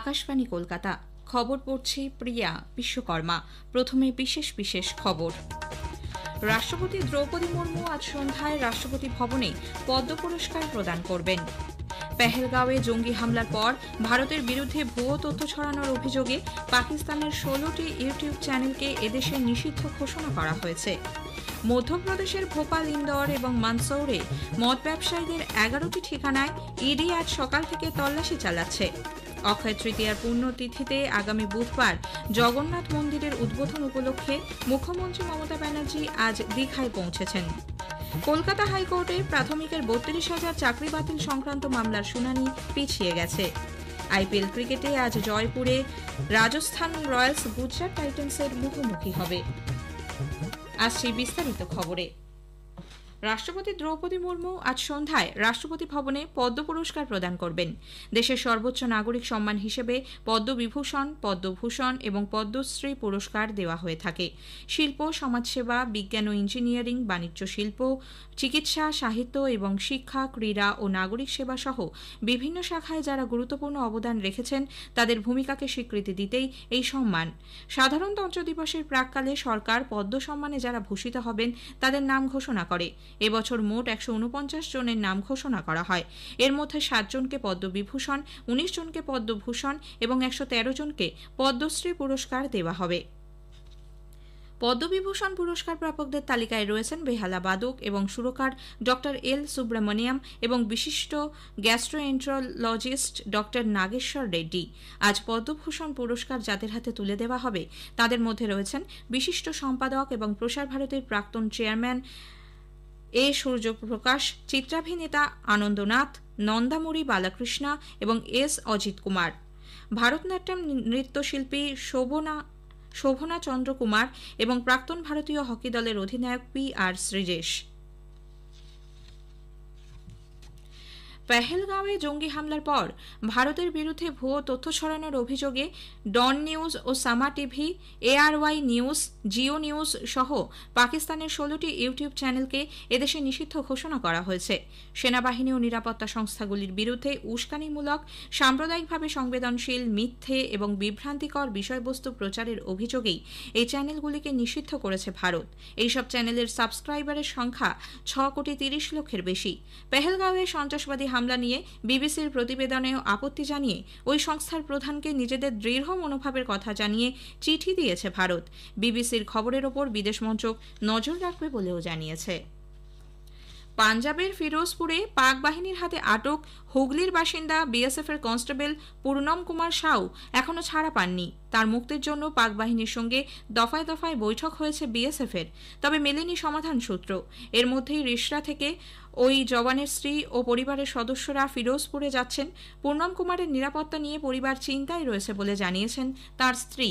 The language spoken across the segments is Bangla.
আকাশবাণী কলকাতা। খবর পড়ছি প্রিয়া বিশ্বকর্মা। প্রথমে বিশেষ বিশেষ খবর। রাষ্ট্রপতি দ্রৌপদী মুর্মু আজ সন্ধ্যায় রাষ্ট্রপতি ভবনে পদ্ম পুরস্কার প্রদান করবেন। পেহেলগাঁওয়ে জঙ্গি হামলার পর ভারতের বিরুদ্ধে ভুয়ো তথ্য ছড়ানোর অভিযোগে পাকিস্তানের 16টি ইউটিউব চ্যানেলকে এদেশে নিষিদ্ধ ঘোষণা করা হয়েছে। মধ্যপ্রদেশের ভোপাল, ইন্দোর এবং মানসৌরে মদ ব্যবসায়ীদের 11টি ঠিকানায় ইডি আজ সকাল থেকে তল্লাশি চালাচ্ছে। অক্ষয় তৃতীয়ার পুণ্যতিথিতে আগামী বুধবার জগন্নাথ মন্দিরের উদ্বোধন উপলক্ষে মুখ্যমন্ত্রী মমতা ব্যানার্জি আজ দীঘায় পৌঁছেছেন। কলকাতা হাইকোর্টে প্রাথমিকের 32,000 চাকরি বাতিল সংক্রান্ত মামলার শুনানি পিছিয়ে গেছে। আইপিএল ক্রিকেটে আজ জয়পুরে রাজস্থান রয়্যালস গুজরাট টাইটান্সের মুখোমুখি হবে। আসছি বিস্তারিত খবরে। রাষ্ট্রপতি দ্রৌপদী মুর্মু আজ সন্ধ্যায় রাষ্ট্রপতি ভবনে পদ্ম পুরস্কার প্রদান করবেন। দেশের সর্বোচ্চ নাগরিক সম্মান হিসেবে পদ্মবিভূষণ, পদ্মভূষণ এবং পদ্মশ্রী পুরস্কার দেওয়া হয়ে থাকে। শিল্প, সমাজসেবা, বিজ্ঞান ও ইঞ্জিনিয়ারিং, বাণিজ্য শিল্প, চিকিৎসা, সাহিত্য এবং শিক্ষা, ক্রীড়া ও নাগরিক সেবা সহ বিভিন্ন শাখায় যারা গুরুত্বপূর্ণ অবদান রেখেছেন তাদের ভূমিকাকে স্বীকৃতি দিতেই এই সম্মান। সাধারণতন্ত্র দিবসের প্রাক্কালে সরকার পদ্ম সম্মানে যারা ভূষিত হবেন তাদের নাম ঘোষণা করে। এবছর মোট 149 জনের নাম ঘোষণা করা হয়। এর মধ্যে 7 জনকে পদ্মবিভূষণ, 19 জনকে পদ্মভূষণ এবং 113 জনকে পদ্মশ্রী পুরস্কার দেওয়া হবে। পদ্মবিভূষণ পুরস্কার প্রাপকদের তালিকায় রয়েছেন বেহালা বাদক এবং সুরকার ডক্টর এল সুব্রমণিয়াম এবং বিশিষ্ট গ্যাস্ট্রোএন্টারোলজিস্ট ডক্টর নাগেশ্বর রেড্ডি। আজ পদ্মভূষণ পুরস্কার যাদের হাতে তুলে দেওয়া হবে তাদের মধ্যে রয়েছেন বিশিষ্ট সম্পাদক এবং প্রসার ভারতীর প্রাক্তন চেয়ারম্যান এ সূর্যপ্রকাশ, চিত্রাভিনেতা আনন্দনাথ, নন্দামুরি বালাকৃষ্ণা এবং এস অজিত কুমার, ভারতনাট্যম নৃত্যশিল্পী শোভনা চন্দ্র কুমার এবং প্রাক্তন ভারতীয় হকি দলের অধিনায়ক PR শ্রীজেশ। পেহেলগাঁওয়ে জঙ্গি হামলার পর ভারতের বিরুদ্ধে ভুয়ো তথ্য ছড়ানোর অভিযোগে ডন নিউজ ও সামা TV, ARY news, Jio news সহ পাকিস্তানের 16টি ইউটিউব চ্যানেলকে এদেশে নিষিদ্ধ ঘোষণা করা হয়েছে। সেনাবাহিনী ও নিরাপত্তা সংস্থাগুলির বিরুদ্ধে উস্কানিমূলক, সাম্প্রদায়িকভাবে সংবেদনশীল, মিথ্যে এবং বিভ্রান্তিকর বিষয়বস্তু প্রচারের অভিযোগেই এই চ্যানেলগুলিকে নিষিদ্ধ করেছে ভারত। এইসব চ্যানেলের সাবস্ক্রাইবারের সংখ্যা 6,30,00,000-এর বেশি। পেহেলগাঁওয়ে সন্ত্রাসবাদী হামলা নিয়ে বিবিসির প্রতিবেদনেও আপত্তি জানিয়ে ওই সংস্থার প্রধানকে নিজেদের দৃঢ় মনোভাবের কথা জানিয়ে চিঠি দিয়েছে ভারত। বিবিসির খবরের ওপর বিদেশ মন্ত্রক নজর রাখবে বলেও জানিয়েছে। পাঞ্জাবের ফিরোজপুরে পাক বাহিনীর হাতে আটক হুগলির বাসিন্দা BSF-এর কনস্টেবল পূর্ণম কুমার সাউ এখনও ছাড়া পাননি। তার মুক্তির জন্য পাক বাহিনীর সঙ্গে দফায় দফায় বৈঠক হয়েছে BSF-এর, তবে মেলেনি সমাধান সূত্র। এর মধ্যেই রিসরা থেকে ওই জওয়ানের স্ত্রী ও পরিবারের সদস্যরা ফিরোজপুরে যাচ্ছেন। পূর্ণম কুমারের নিরাপত্তা নিয়ে পরিবার চিন্তায় রয়েছে বলে জানিয়েছেন তার স্ত্রী।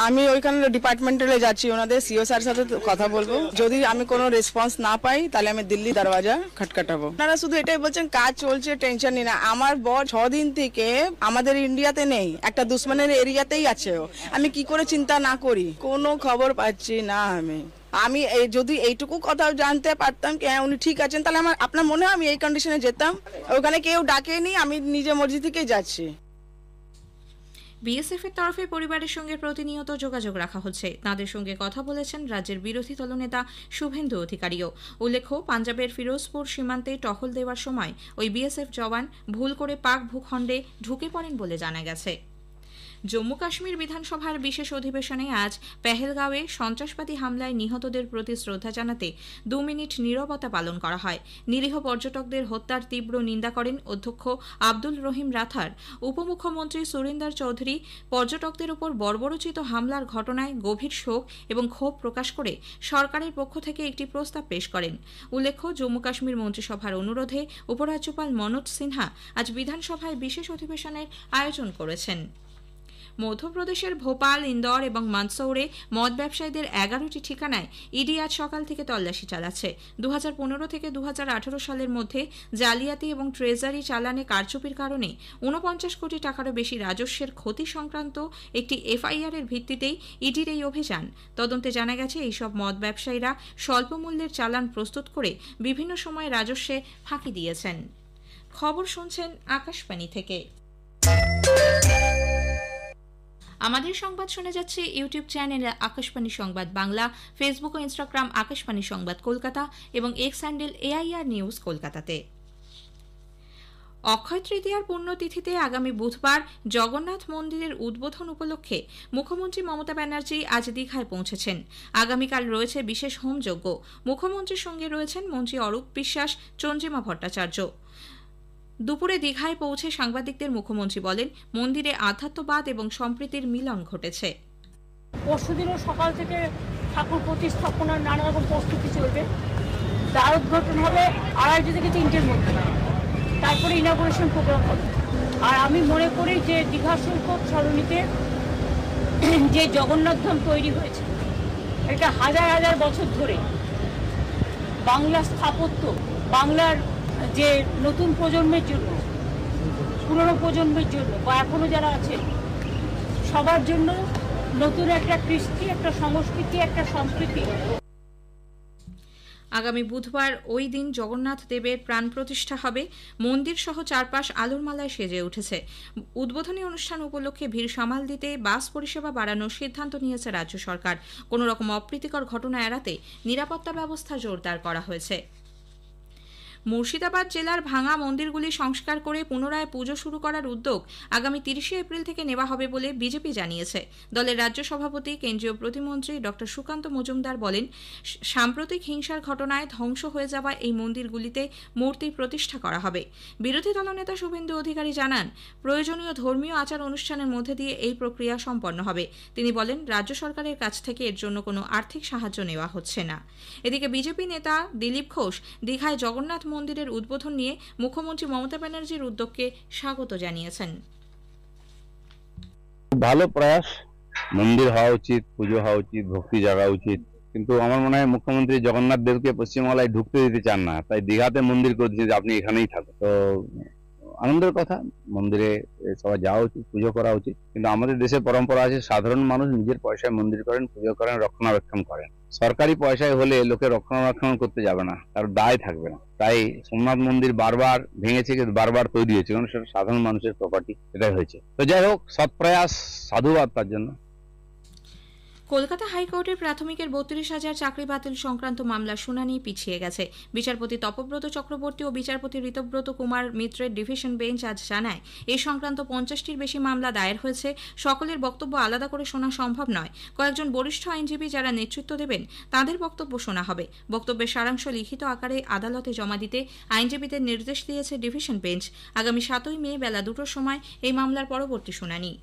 আমি ওইখানে ডিপার্টমেন্টালে যাচ্ছি, ওনাদের সিও স্যার সাথে কথা বলবো। যদি আমি কোনো রেসপন্স না পাই তাহলে আমি দিল্লি দরওয়াজা খটখটাবো। আপনারা শুধু এটাই বলছেন কাজ চলছে, টেনশন নিন না। আমার বর 6 দিন থেকে আমাদের ইন্ডিয়াতে নেই, একটা দুশ্মনের এরিয়াতেই আছে। আমি কি করে চিন্তা না করি, কোনো খবর পাচ্ছি না। আমি যদি এইটুকু কথা জানতে পারতাম কি উনি ঠিক আছেন, তাহলে আপনার মনে হয় আমি এই কন্ডিশনে যেতাম? ওখানে কেউ ডাকেনি, আমি নিজে মর্জি থেকেই যাচ্ছি। BSF-এর তরফে পরিবারের সঙ্গে প্রতিনিয়ত যোগাযোগ রাখা হচ্ছে। তাদের সঙ্গে কথা বলেছেন রাজ্যের বিরোধী দলনেতা শুভেন্দু অধিকারীও। উল্লেখ্য, পাঞ্জাবের ফিরোজপুর সীমান্তে টহল দেওয়ার সময় ওই BSF জওয়ান ভুল করে পাক ভূখণ্ডে ঢুকে পড়েন বলে জানা গেছে। জম্মু কাশ্মীর বিধানসভার বিশেষ অধিবেশনে আজ পেহেলগাঁওয়ে সন্ত্রাসবাদী হামলায় নিহতদের প্রতি শ্রদ্ধা জানাতে 2 মিনিট নীরবতা পালন করা হয়। নিরীহ পর্যটকদের হত্যার তীব্র নিন্দা করেন অধ্যক্ষ আব্দুল রহিম রাথার। উপমুখ্যমন্ত্রী সুরিন্দর চৌধুরী পর্যটকদের উপর বর্বরোচিত হামলার ঘটনায় গভীর শোক এবং ক্ষোভ প্রকাশ করে সরকারের পক্ষ থেকে একটি প্রস্তাব পেশ করেন। উল্লেখ্য, জম্মু কাশ্মীর মন্ত্রিসভার অনুরোধে উপরাজ্যপাল মনোজ সিনহা আজ বিধানসভায় বিশেষ অধিবেশনের আয়োজন করেছেন। মধ্যপ্রদেশের ভোপাল, ইন্দোর এবং মানসৌরে মদ ব্যবসায়ীদের 11টি ঠিকানায় ইডি আজ সকাল থেকে তল্লাশি চালাচ্ছে। 2015 থেকে 2018 সালের মধ্যে জালিয়াতি এবং ট্রেজারি চালানে কারচুপির কারণে 49 কোটি টাকারও বেশি রাজস্বের ক্ষতি সংক্রান্ত একটি FIR এর ভিত্তিতেই ইডির এই অভিযান। তদন্তে জানা গেছে এইসব মদ ব্যবসায়ীরা স্বল্প মূল্যের চালান প্রস্তুত করে বিভিন্ন সময় রাজস্বে ফাঁকি দিয়েছেন। খবর শুনছেন আকাশবাণী থেকে। আমাদের সংবাদ শুনে যাচ্ছে ইউটিউব চ্যানেল আকাশবাণী সংবাদ বাংলা, ফেসবুক ও ইনস্টাগ্রাম আকাশবাণী সংবাদ কলকাতা এবং এক্স হ্যান্ডেল AIR নিউজ কলকাতাতে। অক্ষয় তৃতীয়ার পুণ্যতিথিতে আগামী বুধবার জগন্নাথ মন্দিরের উদ্বোধন উপলক্ষে মুখ্যমন্ত্রী মমতা ব্যানার্জি আজ দীঘায় পৌঁছেছেন। আগামীকাল রয়েছে বিশেষ হোমযজ্ঞ। মুখ্যমন্ত্রীর সঙ্গে রয়েছেন মন্ত্রী অরূপ বিশ্বাস, চন্দ্রিমা ভট্টাচার্য। দুপুরে দীঘায় পৌঁছে সাংবাদিকদের মুখ্যমন্ত্রী বলেন, মন্দিরে আধ্যাত্মবাদ এবং সম্প্রীতির মিলন ঘটেছে। পরশুদিনও সকাল থেকে ঠাকুর প্রতিস্থাপনার নানা রকম প্রস্তুতি চলবে। দ্বার উদ্ঘাটন হবে 2:30 থেকে 3টের মধ্যে, তারপরে ইনঅগুরেশন প্রোগ্রাম হবে। আর আমি মনে করি যে দীঘা সৈকত সরণিতে যে জগন্নাথ ধাম তৈরি হয়েছে, এটা হাজার হাজার বছর ধরে বাংলার স্থাপত্য, বাংলার যে নতুন প্রজন্মের জন্য, পুরনো প্রজন্মের জন্য বা এখনো যারা আছে সবার জন্য নতুন একটা কৃষ্টি, একটা সংস্কৃতি, একটা সংস্কৃতি। আগামী বুধবার ওই দিন জগন্নাথ দেবের প্রাণ প্রতিষ্ঠা হবে। মন্দির সহ চারপাশ আলোর মালায় সেজে উঠেছে। উদ্বোধনী অনুষ্ঠান উপলক্ষে ভিড় সামাল দিতে বাস পরিষেবা বাড়ানোর সিদ্ধান্ত নিয়েছে রাজ্য সরকার। কোনো রকম অপ্রীতিকর ঘটনা এড়াতে নিরাপত্তা ব্যবস্থা জোরদার করা হয়েছে। মুর্শিদাবাদ জেলার ভাঙা মন্দিরগুলি সংস্কার করে পুনরায় পুজো শুরু করার উদ্যোগ আগামী 30শে এপ্রিল থেকে নেওয়া হবে বলে বিজেপি জানিয়েছে। দলের রাজ্য সভাপতি কেন্দ্রীয় প্রতিমন্ত্রী ডক্টর সুকান্ত মজুমদার বলেন, সাম্প্রতিক হিংসার ঘটনায় ধ্বংস হয়ে যাওয়া এই মন্দিরগুলিতে মূর্তি প্রতিষ্ঠা করা হবে। বিরোধী দলনেতা শুভেন্দু অধিকারী জানান, প্রয়োজনীয় ধর্মীয় আচার অনুষ্ঠানের মধ্যে দিয়ে এই প্রক্রিয়া সম্পন্ন হবে। তিনি বলেন, রাজ্য সরকারের কাছ থেকে এর জন্য কোনো আর্থিক সাহায্য নেওয়া হচ্ছে না। এদিকে বিজেপি নেতা দিলীপ ঘোষ দীঘায় জগন্নাথ মন্দিরের উদ্বোধন নিয়ে মুখ্যমন্ত্রী মমতা ব্যানার্জির উদ্যোগকে স্বাগত জানিয়েছেন। ভালো প্রয়াস, মন্দির হওয়া উচিত, পুজো হওয়া উচিত, ভক্তি জাগা উচিত, কিন্তু আমার মনে হয় মুখ্যমন্ত্রী জগন্নাথ দেবকে পশ্চিমবাংলায় ঢুকতে দিতে চান না, তাই দীঘাতে মন্দির করে দিয়েছে যে আপনি এখানেই থাকুন। তো আনন্দের কথা, মন্দিরে সবাই যাওয়া উচিত, পুজো করা উচিত। কিন্তু আমাদের দেশে পরম্পরা আছে, সাধারণ মানুষ নিজের পয়সায় মন্দির করেন, পুজো করেন, রক্ষণাবেক্ষণ করেন। সরকারি পয়সায় হলে লোকে রক্ষণাবেক্ষণ করতে যাবে না, তার দায় থাকবে না। তাই সোমনাথ মন্দির বারবার ভেঙেছে, কিন্তু বারবার তৈরি হয়েছে, কারণ সেটা সাধারণ মানুষের প্রপার্টি, এটাই হয়েছে। তো যাই হোক, সৎ প্রয়াস, সাধুবাদ তার জন্য। কলকাতা হাইকোর্টের প্রাথমিকের 32,000 চাকরি বাতিল সংক্রান্ত মামলার শুনানি পিছিয়ে গেছে। বিচারপতি তপব্রত চক্রবর্তী ও বিচারপতি ঋতব্রত কুমার মিত্রের ডিভিশন বেঞ্চ আজ জানায়, এই সংক্রান্ত 50টির বেশি মামলা দায়ের হয়েছে। সকলের বক্তব্য আলাদা করে শোনা সম্ভব নয়। কয়েকজন বরিষ্ঠ আইনজীবী যারা নেতৃত্ব দেবেন তাদের বক্তব্য শোনা হবে। বক্তব্যের সারাংশ লিখিত আকারে আদালতে জমা দিতে আইনজীবীদের নির্দেশ দিয়েছে ডিভিশন বেঞ্চ। আগামী 7ই মে বেলা 2টোর সময় এই মামলার পরবর্তী শুনানি।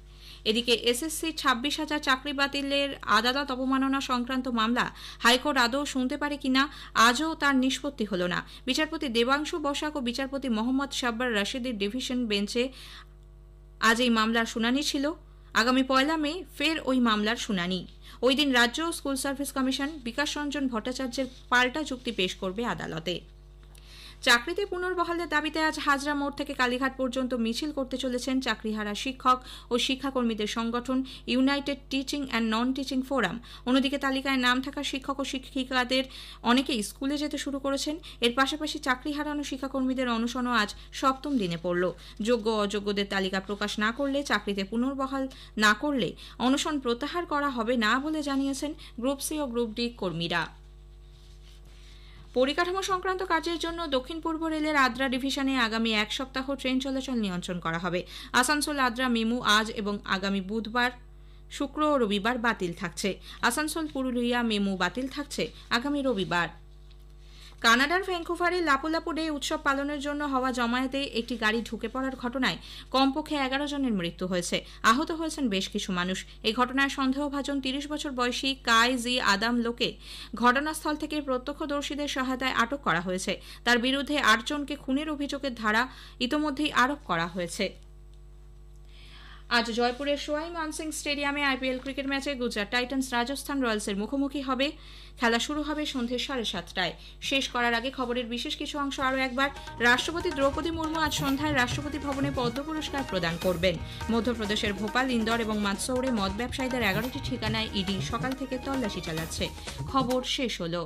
এদিকে এসএসসি 26,000 চাকরি বাতিলের আদালত অবমাননা সংক্রান্ত মামলা হাইকোর্ট আদৌ শুনতে পারে কিনা আজও তার নিষ্পত্তি হল না। বিচারপতি দেবাংশু বসাক ও বিচারপতি মোহাম্মদ সাব্বার রশিদের ডিভিশন বেঞ্চে আজ এই মামলার শুনানি ছিল। আগামী 1 মে ফের ওই মামলার শুনানি। ওই দিন রাজ্য school service commission Bikash Ranjan ভট্টাচার্যের পাল্টা যুক্তি পেশ করবে আদালতে। চাকরিতে পুনর্বহালের দাবিতে আজ হাজরা মোড় থেকে কালীঘাট পর্যন্ত মিছিল করতে চলেছেন চাকরিহারা শিক্ষক ও শিক্ষাকর্মীদের সংগঠন United teaching and non teaching forum. অন্যদিকে তালিকায় নাম থাকা শিক্ষক ও শিক্ষিকাদের অনেকেই স্কুলে যেতে শুরু করেছেন। এর পাশাপাশি চাকরি হারানো শিক্ষাকর্মীদের অনশনও আজ 7ম দিনে পড়ল। যোগ্য অযোগ্যদের তালিকা প্রকাশ না করলে, চাকরিতে পুনর্বহাল না করলে অনশন প্রত্যাহার করা হবে না বলে জানিয়েছেন গ্রুপ সি ও গ্রুপ ডি কর্মীরা। পরিকাঠামো সংক্রান্ত কাজের জন্য দক্ষিণ পূর্ব রেলের আদ্রা ডিভিশনে আগামী 1 সপ্তাহ ট্রেন চলাচল নিয়ন্ত্রণ করা হবে। আসানসোল আদ্রা মেমু আজ এবং আগামী বুধবার, শুক্র ও রবিবার বাতিল থাকছে। আসানসোল পুরুলিয়া মেমু বাতিল থাকছে আগামী রবিবার। কানাডার ভ্যাঙ্কুভারে লাপু লাপু ডে উৎসব পালনের জন্য হওয়া জমায়েতে একটি গাড়ি ঢুকে পড়ার ঘটনায় কমপক্ষে 11 জনের মৃত্যু হয়েছে। আহত হয়েছেন বেশ কিছু মানুষ। এই ঘটনায় সন্দেহভাজন 30 বছর বয়সী কাই জি আদাম লোকে ঘটনাস্থল থেকে প্রত্যক্ষদর্শীদের সহায়তায় আটক করা হয়েছে। তার বিরুদ্ধে 8 জনকে খুনের অভিযোগের ধারা ইতোমধ্যেই আরোপ করা হয়েছে। আজ জয়পুরের সোয়াই মানসিং স্টেডিয়ামে আইপিএল ক্রিকেট ম্যাচে গুজরাট টাইটান্স রাজস্থান রয়্যালসের মুখোমুখি হবে। খেলা শুরু হবে সন্ধ্যে 7:30টায়। শেষ করার আগে খবরের বিশেষ কিছু অংশ আরও একবার। রাষ্ট্রপতি দ্রৌপদী মুর্মু আজ সন্ধ্যায় রাষ্ট্রপতি ভবনে পদ্ম পুরস্কার প্রদান করবেন। মধ্যপ্রদেশের ভোপাল, ইন্দোর এবং মাদসৌরে মদ ব্যবসায়ীদের 11টি ঠিকানায় ইডি সকাল থেকে তল্লাশি চালাচ্ছে। খবর শেষ হলো।